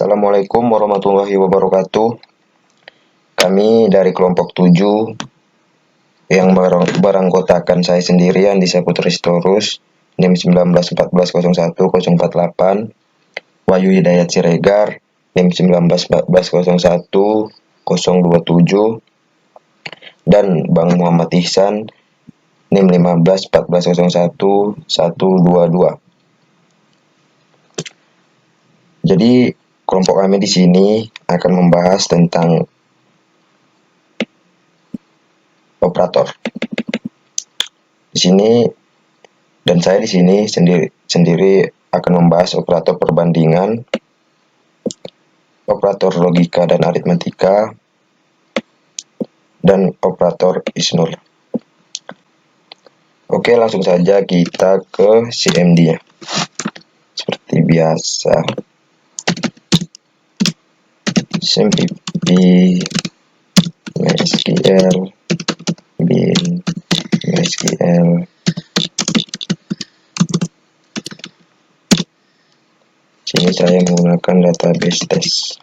Assalamualaikum warahmatullahi wabarakatuh. Kami dari kelompok 7 yang beranggotakan saya sendiri Andi Saputra Sitorus, NIM 1914010448, Wahyu Hidayat Siregar, NIM 1914010270, dan Bang Muhammad Ihsan, NIM 1514011122. Jadi kelompok kami di sini akan membahas tentang operator. Di sini dan saya di sini sendiri akan membahas operator perbandingan, operator logika dan aritmatika, dan operator Isnur. Oke, langsung saja kita ke CMD-nya. Seperti biasa, SMPP, MySQL, bin, MySQL. Sini saya menggunakan database test.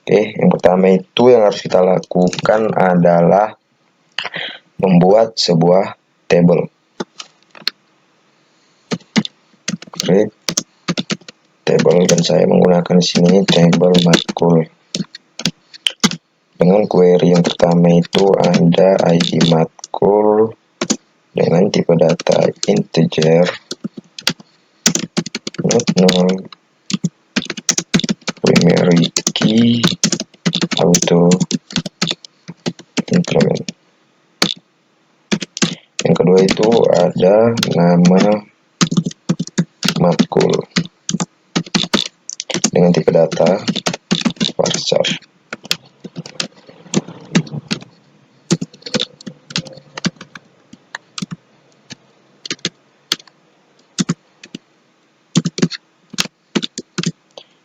Oke, yang pertama itu yang harus kita lakukan adalah membuat sebuah table. Create table, dan saya menggunakan sini table matkul. Dengan query yang pertama itu ada ID matkul dengan tipe data integer, not null, primary key, auto increment. Yang kedua itu ada nama matkul dengan tipe data varchar.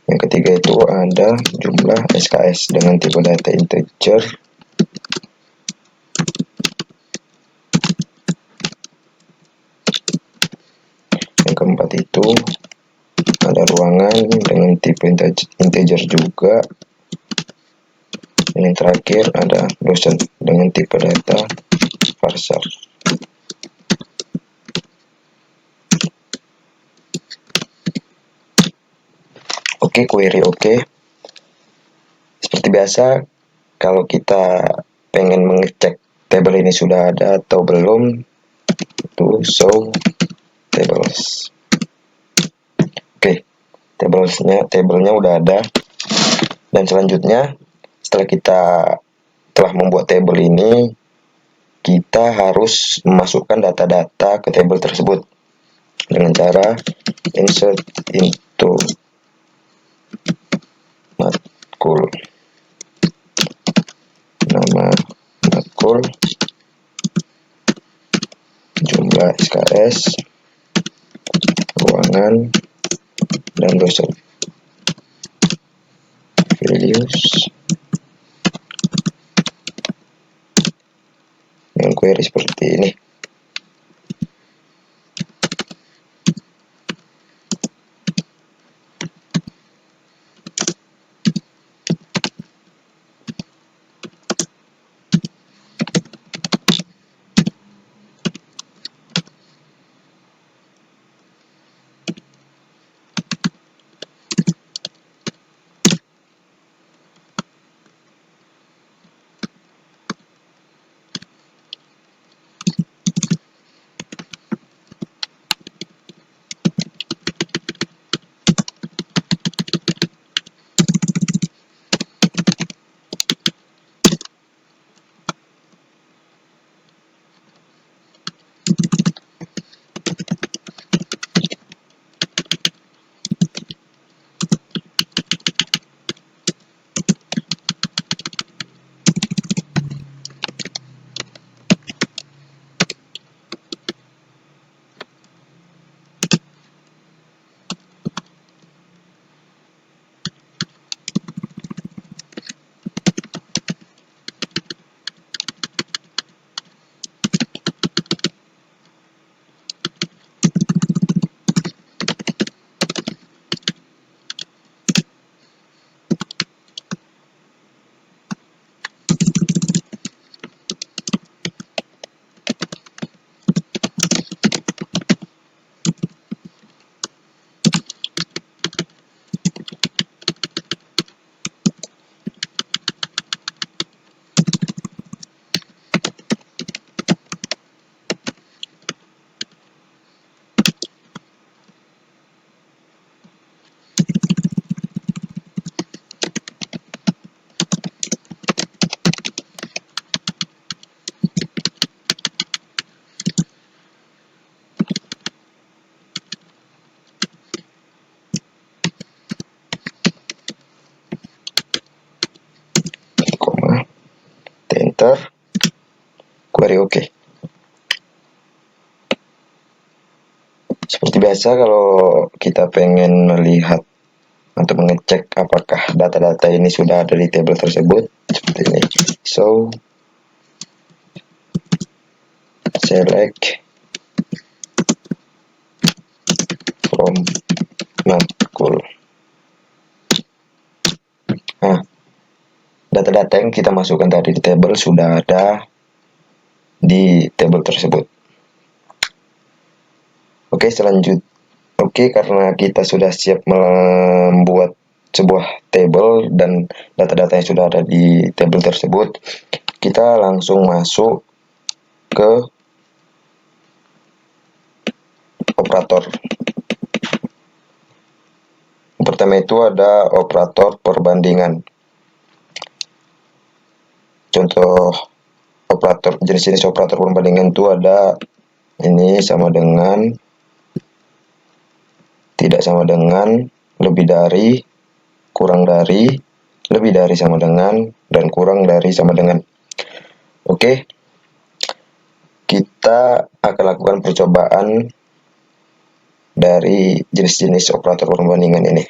Yang ketiga itu ada jumlah SKS dengan tipe data integer. Yang keempat itu ada ruangan dengan tipe integer juga. Dan yang terakhir ada dosen dengan tipe data varchar. Oke, query oke. Seperti biasa, kalau kita pengen mengecek table ini sudah ada atau belum, itu show tables. Oke, tablenya udah ada. Dan selanjutnya, setelah kita telah membuat table ini, kita harus memasukkan data-data ke table tersebut dengan cara insert into matkul, nama matkul, jumlah SKS, ruangan, dan dosen. Values dengan query seperti ini. enter, query oke. Seperti biasa, kalau kita pengen melihat atau mengecek apakah data-data ini sudah ada di table tersebut, seperti ini. So select from matkul. Nah, data-data yang kita masukkan tadi di table sudah ada di table tersebut. Oke, karena kita sudah siap membuat sebuah table dan data-data yang sudah ada di table tersebut, kita langsung masuk ke operator. Pertama itu ada operator perbandingan. Contoh jenis operator perbandingan itu ada ini sama dengan, tidak sama dengan, lebih dari, kurang dari, lebih dari sama dengan, dan kurang dari sama dengan. Oke, kita akan lakukan percobaan dari jenis-jenis operator perbandingan ini.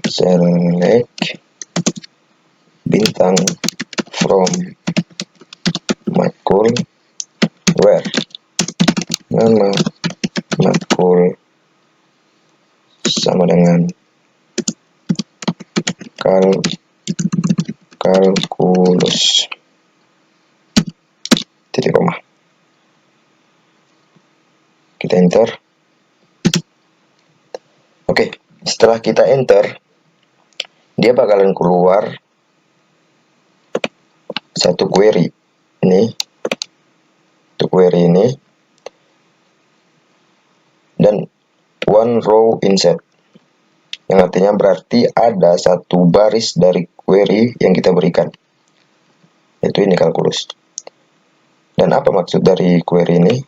Select bintang from matkul where nama matkul sama dengan kalkulus, titik koma. Kita enter. Oke, setelah kita enter, dia bakalan keluar satu query ini, dan one row insert, yang artinya berarti ada satu baris dari query yang kita berikan, yaitu ini kalkulus. Dan apa maksud dari query ini?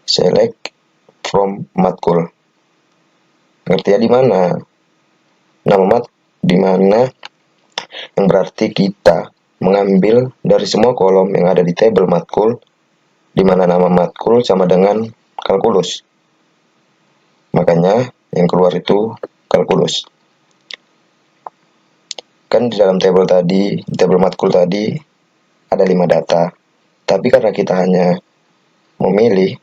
Select from matkul. Artinya di mana nama di mana, yang berarti kita mengambil dari semua kolom yang ada di table matkul, di mana nama matkul sama dengan kalkulus. Makanya yang keluar itu kalkulus. Kan di dalam table matkul tadi ada 5 data. Tapi karena kita hanya memilih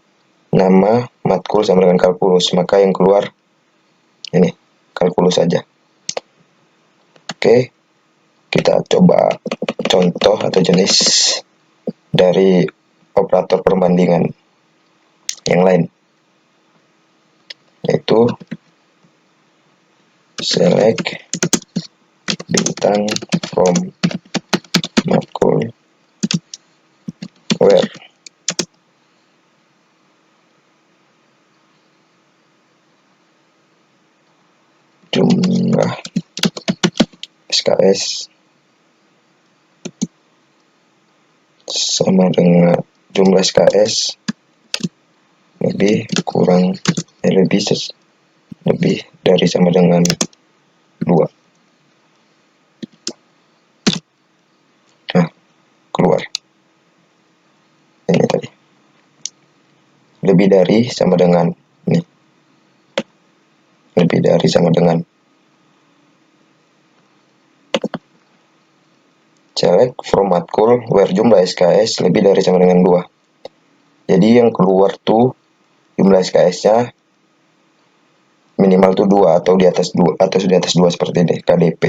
nama matkul sama dengan kalkulus, maka yang keluar ini kalkulus saja. Oke, kita coba contoh atau jenis dari operator perbandingan yang lain, yaitu select bintang from matkul where jumlah SKS sama dengan jumlah SKS lebih dari sama dengan 2. Nah, keluar ini tadi, lebih dari sama dengan ini, lebih dari sama dengan. Select from matkul where jumlah SKS lebih dari sama dengan 2. Jadi yang keluar tuh jumlah SKS-nya minimal tuh 2 atau di atas 2 seperti ini, KDP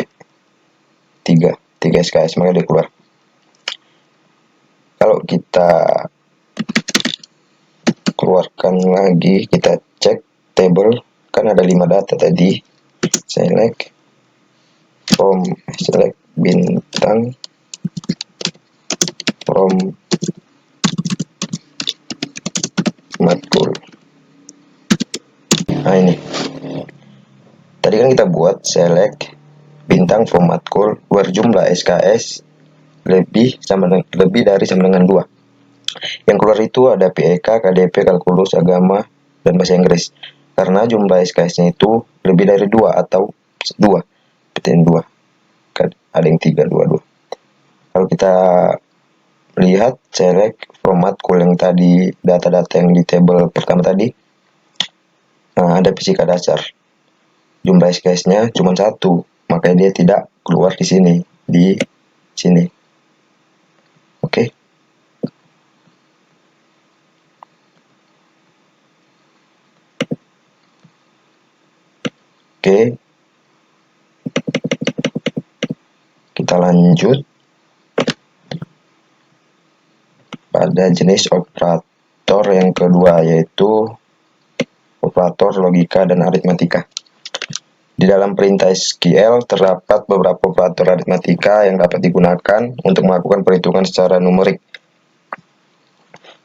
3 SKS, maka dia keluar. Kalau kita keluarkan lagi, kita cek table, kan ada 5 data tadi. Select bintang from matkul. Nah ini, tadi kan kita buat select bintang from matkul where jumlah SKS lebih dari sama dengan 2. Yang keluar itu ada PEK, KDP, kalkulus, agama, dan bahasa Inggris. Karena jumlah SKS-nya itu lebih dari 2 atau 2. Seperti 2. ada yang 3, 2, 2. Kalau kita lihat select from matkul yang tadi, data-data yang di tabel pertama tadi, ada fisika dasar. Jumlah SKS-nya cuma 1, makanya dia tidak keluar di sini, Oke. Oke, kita lanjut pada jenis operator yang kedua, yaitu operator logika dan aritmatika. Di dalam perintah SQL terdapat beberapa operator aritmatika yang dapat digunakan untuk melakukan perhitungan secara numerik.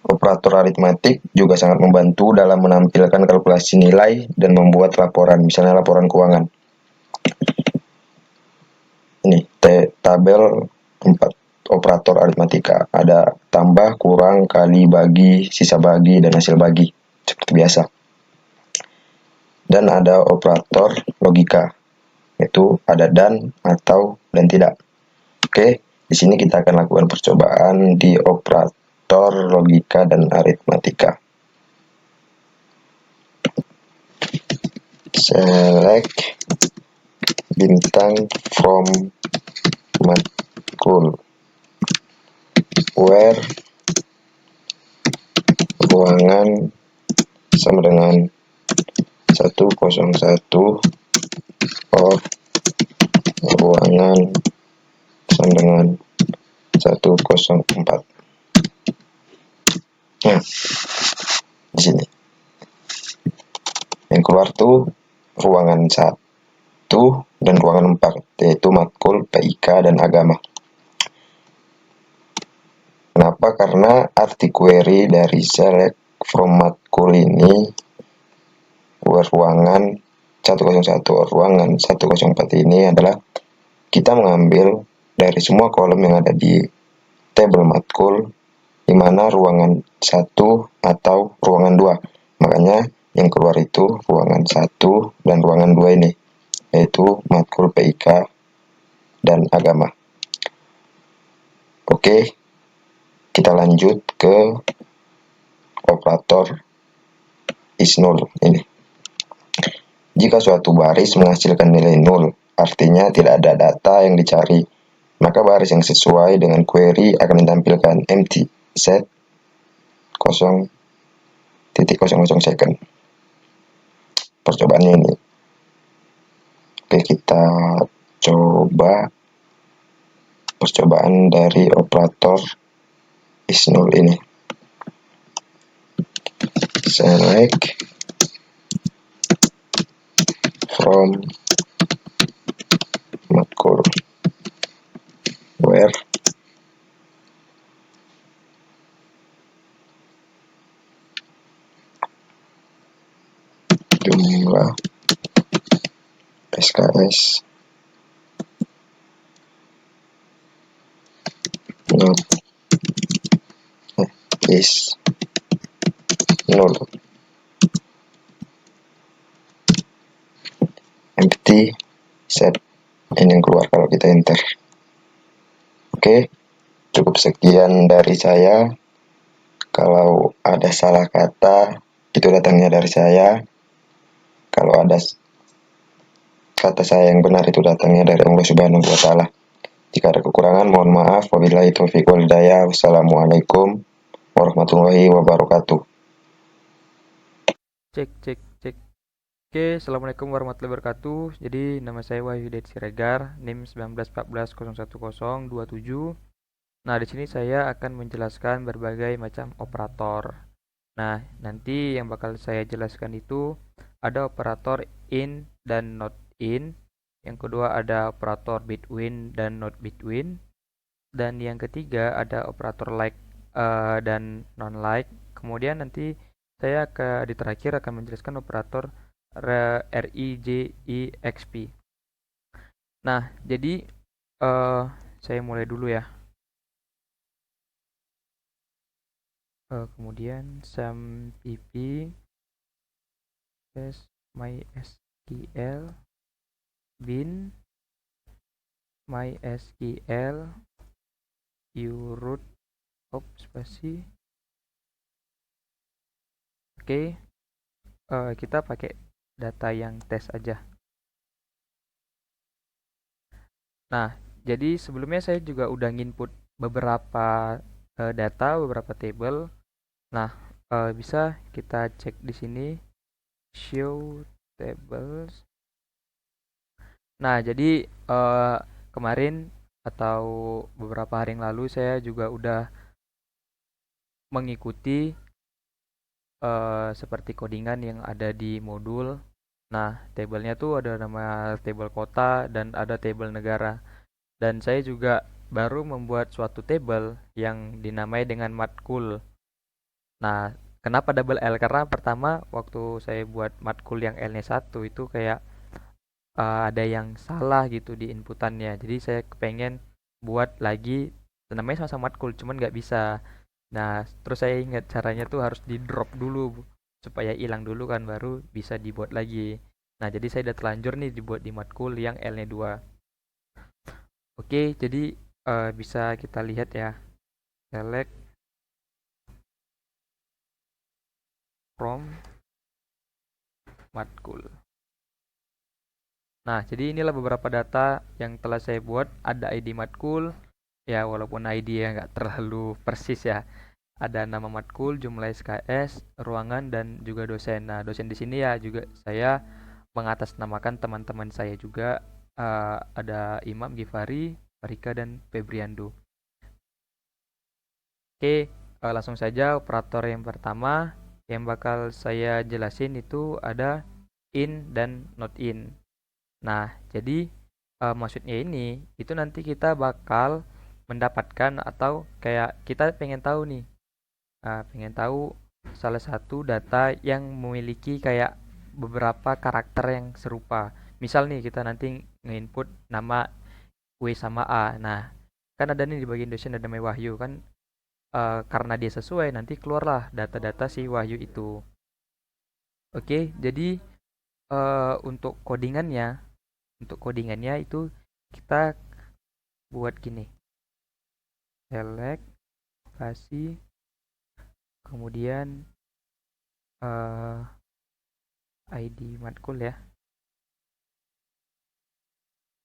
Operator aritmatik juga sangat membantu dalam menampilkan kalkulasi nilai dan membuat laporan, misalnya laporan keuangan. Ini tabel 4 operator aritmatika. Ada tambah, kurang, kali, bagi, sisa bagi, dan hasil bagi. Seperti biasa. Dan ada operator logika, yaitu ada dan, atau, dan tidak. Oke, di sini kita akan lakukan percobaan di operator logika dan aritmatika. Select bintang from matkul where ruangan sama dengan 101 or ruangan sama dengan 104. Nah, di sini yang keluar tuh ruangan 1 dan ruangan 4, yaitu matkul PIK dan agama. Kenapa? Karena arti query dari select from matkul ini ruangan 101 ruangan 104 ini adalah kita mengambil dari semua kolom yang ada di tabel matkul di mana ruangan 1 atau ruangan 2. Makanya yang keluar itu ruangan 1 dan ruangan 2 ini, yaitu matkul PIK dan agama. Oke, kita lanjut ke operator is null ini. Jika suatu baris menghasilkan nilai 0, artinya tidak ada data yang dicari, maka baris yang sesuai dengan query akan ditampilkan empty set 0.00 second. Percobaannya ini. Oke, kita coba percobaan dari operator is null ini. Select from matkul where jumlah SKS not is null. Empty set ini yang keluar kalau kita enter. Oke, cukup sekian dari saya. Kalau ada salah kata, itu datangnya dari saya. Kalau ada kata saya yang benar, itu datangnya dari Allah Subhanahu wa Ta'ala. Jika ada kekurangan, mohon maaf. Wabillahi taufiq wal hidayah. Wassalamualaikum warahmatullahi wabarakatuh. Cek. Oke, assalamualaikum warahmatullahi wabarakatuh. Jadi nama saya Wahyu Siregar, NIM 1914011027. Nah, di sini saya akan menjelaskan berbagai macam operator. Nah, nanti yang bakal saya jelaskan itu ada operator in dan not in. Yang kedua ada operator between dan not between. Dan yang ketiga ada operator like dan non like. Kemudian nanti saya di terakhir akan menjelaskan operator RIJEXP. Nah, jadi saya mulai dulu ya. Kemudian sampp MySQL bin MySQL uroot spasi. Oke, kita pakai data yang tes aja. Nah, jadi sebelumnya saya juga udah nginput beberapa data, beberapa table. Nah, bisa kita cek di sini show tables. Nah, jadi kemarin atau beberapa hari yang lalu saya juga udah mengikuti seperti codingan yang ada di modul. Nah, tabelnya tuh ada nama table kota dan ada table negara. Dan saya juga baru membuat suatu table yang dinamai dengan matkul. Nah, kenapa double L? Karena pertama waktu saya buat matkul yang L-nya satu itu kayak ada yang salah gitu di inputannya. Jadi saya kepengen buat lagi namanya sama-sama matkul, cuman nggak bisa. Nah, terus saya ingat caranya tuh harus di drop dulu supaya hilang dulu kan baru bisa dibuat lagi. Nah, jadi saya udah telanjur nih dibuat di matkul yang L-nya 2. Oke, jadi bisa kita lihat ya. Select from matkul. Nah, jadi inilah beberapa data yang telah saya buat. Ada ID matkul, ya walaupun ID ya nggak terlalu persis ya. Ada nama matkul, jumlah SKS, ruangan, dan juga dosen. Nah, dosen di sini ya juga saya mengatasnamakan teman-teman saya juga. Ada Imam, Gifari, Farika, dan Febriando. Oke, langsung saja operator yang pertama yang bakal saya jelasin itu ada in dan not in. Nah, jadi maksudnya ini itu nanti kita bakal mendapatkan atau kayak kita pengen tahu nih, pengen tahu salah satu data yang memiliki kayak beberapa karakter yang serupa. Misal nih kita nanti nge-input nama W sama A. Nah, kan ada nih di bagian dosen ada namanya Wahyu kan, karena dia sesuai nanti keluarlah data-data si Wahyu itu. Oke, jadi untuk codingannya itu kita buat gini. Select, kasih, kemudian eh, ID matkul ya.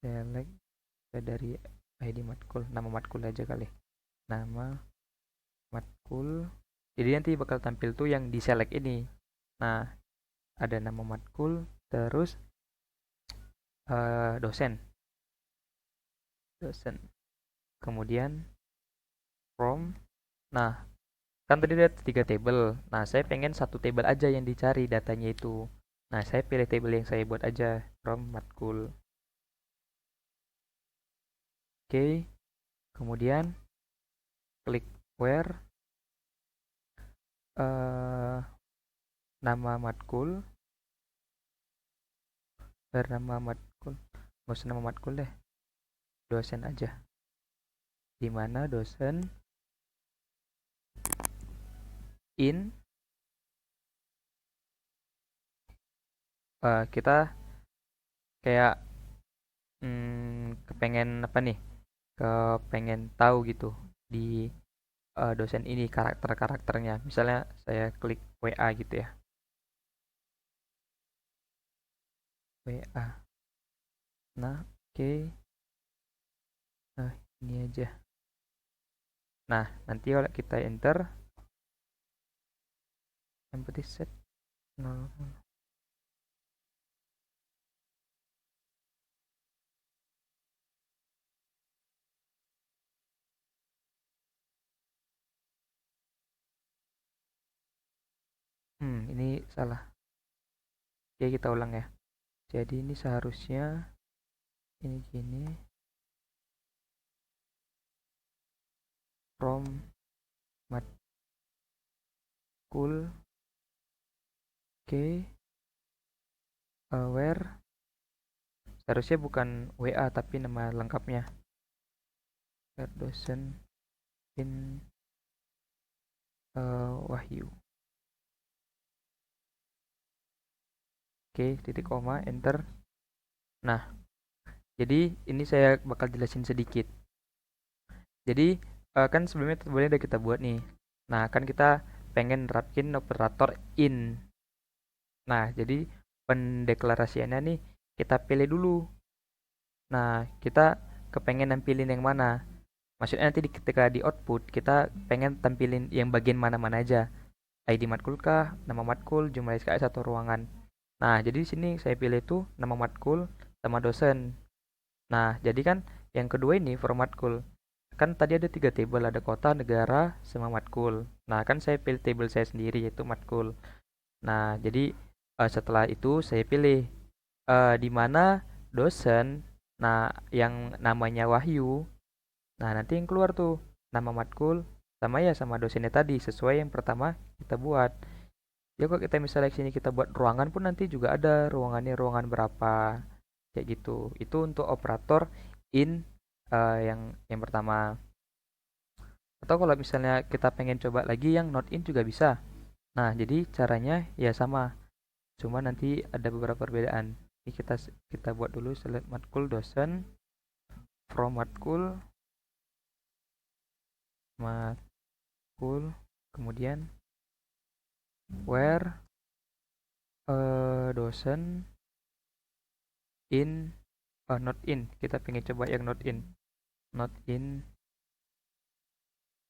Select dari ID matkul, nama matkul aja kali. Nama matkul. Jadi nanti bakal tampil tuh yang di select ini. Nah, ada nama matkul, terus dosen, dosen. Kemudian from. Nah, kan tadi ada 3 table. Nah, saya pengen satu table aja yang dicari datanya itu. Nah, saya pilih table yang saya buat aja, from matkul. Oke, kemudian klik where, eh, nama matkul, bernama matkul, nggak usah nama matkul deh, dosen aja. Di mana dosen in, kita kayak kepengen apa nih? Kepengen tahu gitu di dosen ini karakter-karakternya. Misalnya saya klik WA gitu ya. WA. Nah, oke. Nah, ini aja. Nah, nanti kalau kita enter empty set 0. Ini salah. Oke, kita ulang ya. Jadi ini seharusnya ini gini. From matkul. Oke. Where. Seharusnya bukan WA tapi nama lengkapnya. Where dosen in Wahyu. Oke, titik koma, enter. Nah, Jadi ini saya bakal jelasin sedikit. Jadi kan sebelumnya tabelnya udah kita buat nih. Nah, kan kita pengen nerapin operator in. Nah, jadi pendeklarasiannya nih kita pilih dulu. Nah, kita kepengen nampilin yang mana? Maksudnya nanti ketika di output kita pengen tampilin yang bagian mana-mana aja. ID matkul kah, nama matkul, jumlah SKS atau ruangan. Nah, jadi di sini saya pilih tuh nama matkul sama dosen. Nah, jadi kan yang kedua ini format matkul. Kan tadi ada tiga table, ada kota, negara, sama matkul. Nah, kan saya pilih table saya sendiri yaitu matkul. Nah, jadi setelah itu saya pilih di mana dosen. Nah, yang namanya Wahyu. Nah, nanti yang keluar tuh nama matkul sama ya sama dosennya tadi sesuai yang pertama kita buat. Ya kok kita misalnya sini kita buat ruangan pun nanti juga ada ruangannya ruangan berapa kayak gitu. Itu untuk operator in yang pertama. Atau kalau misalnya kita pengen coba lagi yang not in juga bisa. Nah, jadi caranya ya sama. Cuma nanti ada beberapa perbedaan. Ini kita buat dulu select matkul dosen from matkul kemudian where dosen in not in. Kita pengen coba yang not in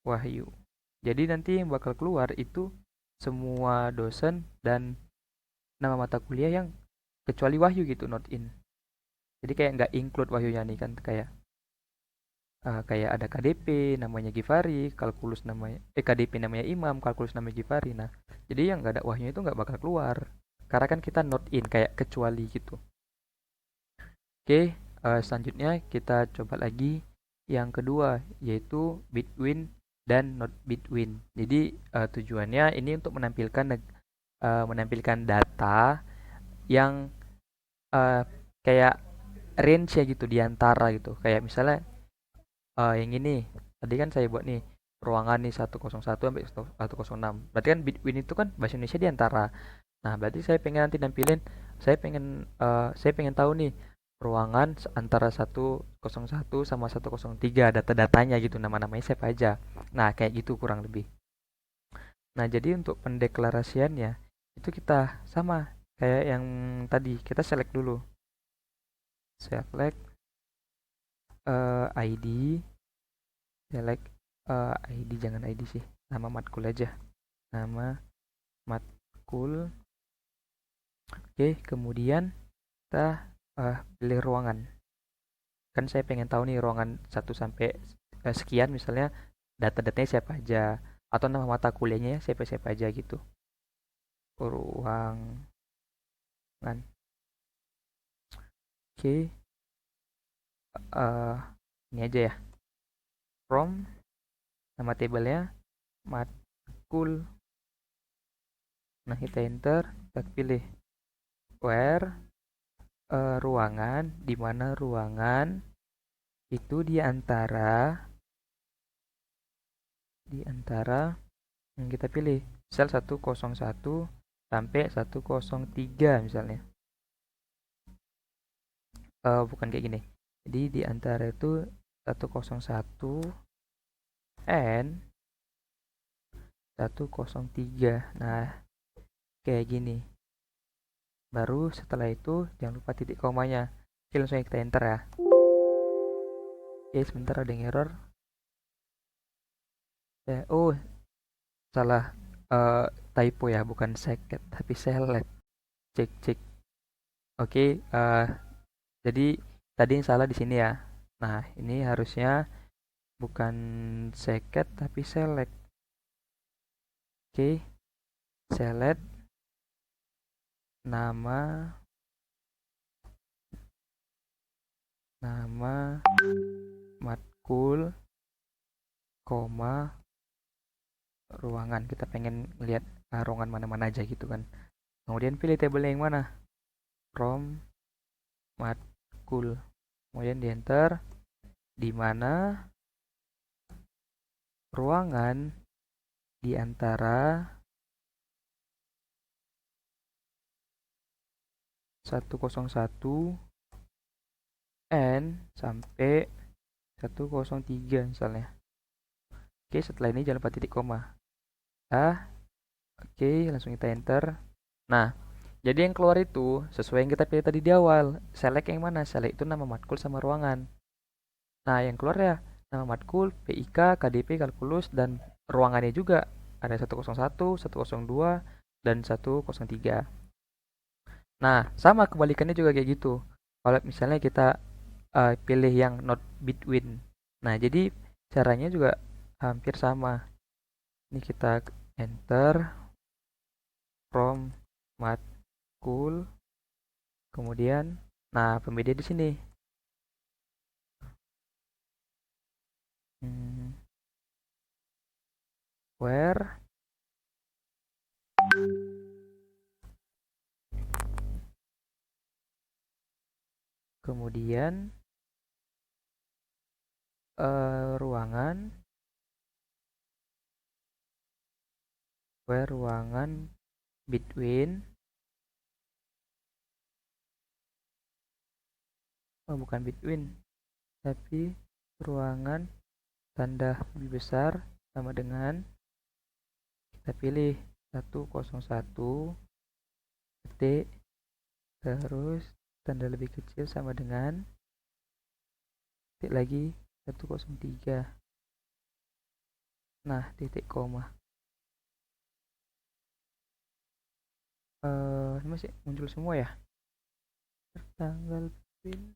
Wahyu. Jadi nanti yang bakal keluar itu semua dosen dan nama mata kuliah yang kecuali Wahyu gitu not in. Jadi kayak nggak include Wahyunya nih kan kayak ada KDP namanya Givari, kalkulus namanya KDP namanya Imam, kalkulus namanya Givari. Nah, jadi yang nggak ada Wahyu itu nggak bakal keluar. Karena kan kita not in kayak kecuali gitu. Oke, selanjutnya kita coba lagi yang kedua yaitu between dan not between. Jadi tujuannya ini untuk menampilkan data yang uh, kayak range ya gitu di antara gitu. Kayak misalnya yang ini tadi kan saya buat nih ruangan nih 101 sampai 106. Berarti kan between itu kan bahasa Indonesia di antara. Nah, berarti saya pengen nanti nampilin saya pengen tahu nih ruangan antara 101 sama 103 data-datanya gitu nama-namanya siapa aja. Nah, kayak gitu kurang lebih. Nah, jadi untuk pendeklarasiannya itu kita sama kayak yang tadi kita select dulu. Select ID, select ID jangan ID sih. Nama matkul aja. Nama matkul. Oke, kemudian kita pilih ruangan. Kan saya pengen tahu nih ruangan 1 sampai sekian misalnya data-datanya siapa aja atau nama mata kuliahnya siapa-siapa aja gitu. Ruangan. Oke, ini aja ya. From nama tabelnya matkul. Nah, kita enter, kita pilih where ruangan, di mana ruangan itu di antara yang kita pilih sel 101 sampai 103 misalnya. Bukan kayak gini. Jadi di antara itu 101 and 103. Nah, kayak gini. Baru setelah itu jangan lupa titik komanya. Oke, langsung kita enter ya. Oke, sebentar ada yang error. Oh, salah typo ya, bukan seket tapi select. Cek cek. Oke, jadi tadi yang salah di sini ya. Nah, ini harusnya bukan seket tapi select. Oke, select nama matkul, koma ruangan. Kita pengen lihat ruangan mana-mana aja gitu kan. Kemudian pilih tabel yang mana? From matkul. Kemudian di enter di mana ruangan di antara 101 N sampai 103 misalnya. Oke, setelah ini jangan lupa titik koma. Oke, langsung kita enter. Nah, jadi yang keluar itu sesuai yang kita pilih tadi di awal. Select yang mana? Select itu nama matkul sama ruangan. Nah, yang keluar ya nama matkul, PIK, KDP, kalkulus, dan ruangannya juga. Ada 101, 102, dan 103. Nah, sama kebalikannya juga kayak gitu. Kalau misalnya kita pilih yang not between. Nah, jadi caranya juga hampir sama. Ini kita enter from matkul, kemudian, nah pembeda di sini. Hmm, where, kemudian ruangan, where ruangan between, oh bukan between, tapi ruangan tanda lebih besar sama dengan kita pilih 101 titik, terus tanda lebih kecil sama dengan titik lagi 103. Nah, titik koma. Ini masih muncul semua ya? Tanggal pin.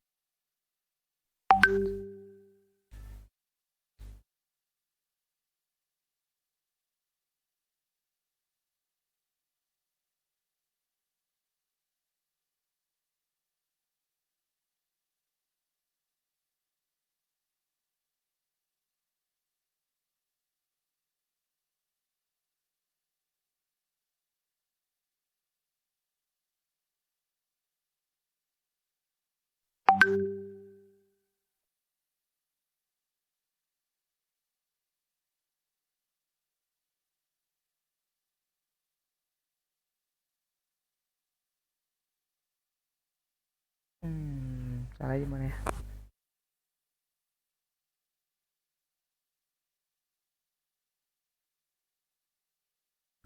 Salah di mana ya?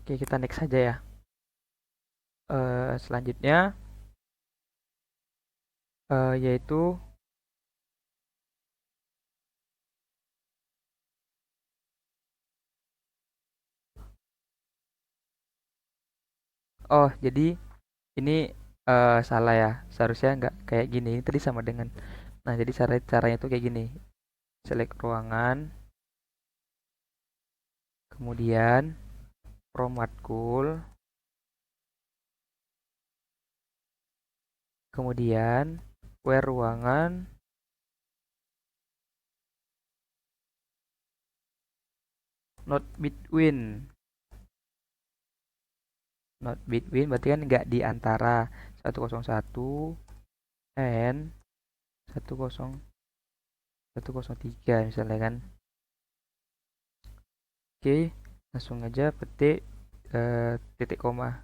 Oke, kita next saja ya. Selanjutnya yaitu jadi ini salah ya. Seharusnya nggak kayak gini. Ini tadi sama dengan. Nah, jadi caranya tuh kayak gini. Select ruangan, kemudian from matkul, kemudian where ruangan, not between. Not between berarti kan nggak di antara 101 and 103 misalnya kan. Oke, langsung aja petik titik koma.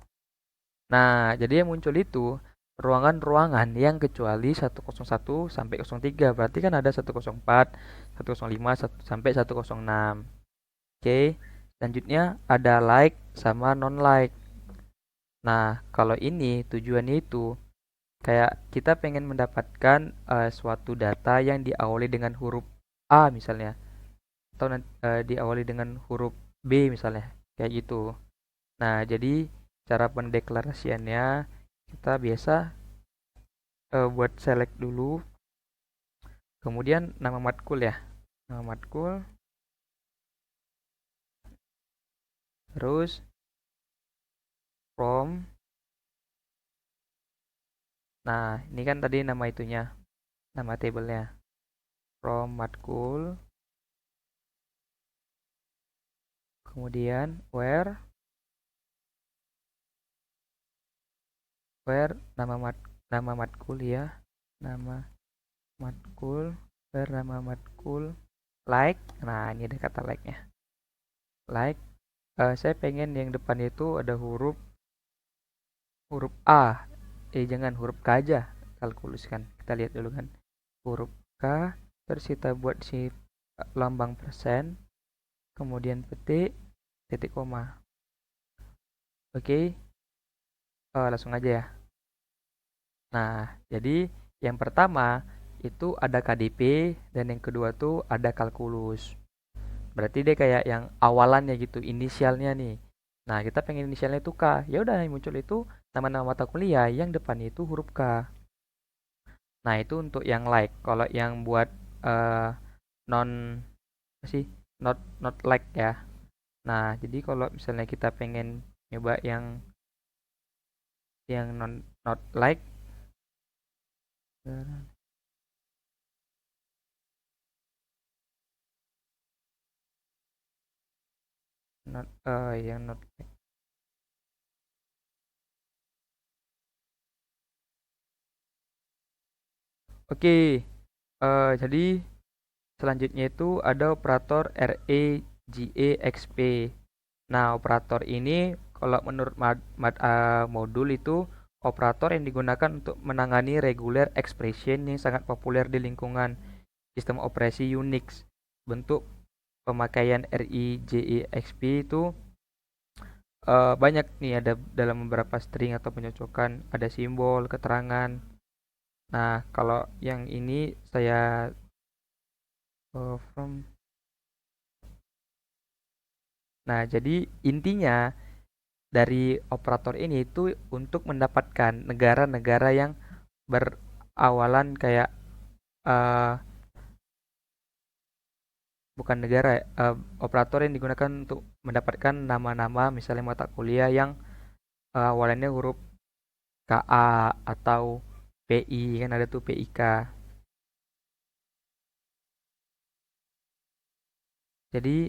Nah, jadi yang muncul itu ruangan-ruangan yang kecuali 101 sampai 03. Berarti kan ada 104, 105 sampai 106. Oke, selanjutnya ada like sama non like. Nah, kalau ini tujuannya itu kayak kita pengen mendapatkan suatu data yang diawali dengan huruf A misalnya, atau diawali dengan huruf B misalnya, kayak gitu. Nah, jadi cara pendeklarasiannya kita biasa buat select dulu, kemudian nama matkul ya, nama matkul, terus from. Nah, ini kan tadi nama itunya, nama tabelnya, from matkul, kemudian where nama matkul ya, nama matkul, where nama matkul, like. Nah, ini ada kata like-nya, like. Saya pengen yang depannya itu ada huruf huruf A. Jangan huruf K aja, kalkulus kan. Kita lihat dulu kan. huruf K, terus kita buat si lambang persen, kemudian petik, titik koma. Oke, langsung aja ya. Nah, jadi yang pertama itu ada KDP dan yang kedua tuh ada kalkulus. Berarti dia kayak yang awalannya gitu, inisialnya nih. Nah, kita pengen inisialnya itu K. Ya udah yang muncul itu nama-nama mata kuliah yang depannya itu huruf K. Nah, itu untuk yang like. Kalau yang buat eh, non apa sih? Not like ya. Nah, jadi kalau misalnya kita pengen nyoba yang not like, yang not like. Oke, jadi selanjutnya itu ada operator REGEXP. Nah, operator ini kalau menurut modul itu operator yang digunakan untuk menangani regular expression yang sangat populer di lingkungan sistem operasi Unix. Bentuk pemakaian REGEXP itu banyak nih, ada dalam beberapa string atau penyocokan, ada simbol, keterangan. Nah, kalau yang ini saya from. Nah, jadi intinya dari operator ini itu untuk mendapatkan negara-negara yang berawalan kayak eh, bukan negara ya, operator yang digunakan untuk mendapatkan nama-nama misalnya mata kuliah yang awalannya huruf KA atau PI, kan ada tuh PIK. Jadi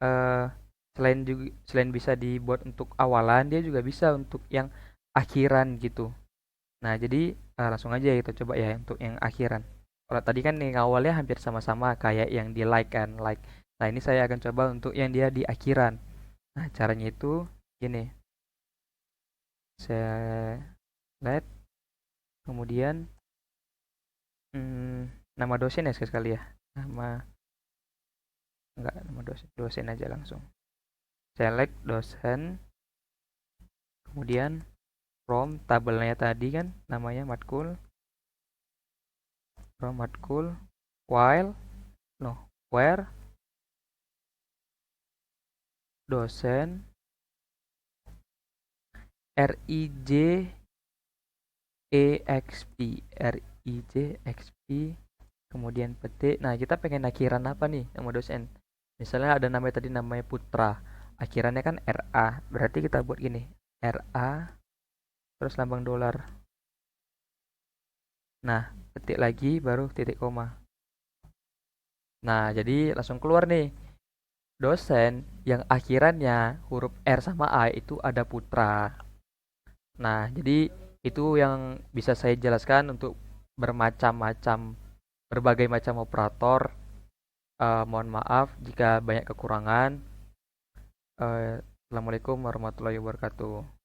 eh, selain bisa dibuat untuk awalan, dia juga bisa untuk yang akhiran gitu. Nah, jadi langsung aja kita coba ya untuk yang akhiran. Kalau tadi kan yang awalnya hampir sama-sama kayak yang di like kan, like. Nah, ini saya akan coba untuk yang dia di akhiran. Nah, caranya itu gini. Saya let, kemudian nama dosen ya sekali ya. Nama enggak, nama dosen, dosen aja langsung. Select dosen, kemudian from tabelnya tadi kan namanya matkul, from matkul, while no where dosen RIJEXP, kemudian petik. Nah, kita pengen akhiran apa nih nama dosen? Misalnya ada namanya tadi, namanya Putra, akhirannya kan RA, berarti kita buat gini, RA terus lambang dolar. Nah, petik lagi baru titik koma. Nah, jadi langsung keluar nih dosen yang akhirannya huruf R sama A itu ada Putra. Nah, jadi itu yang bisa saya jelaskan untuk bermacam-macam, berbagai macam operator. Mohon maaf jika banyak kekurangan. Assalamualaikum warahmatullahi wabarakatuh.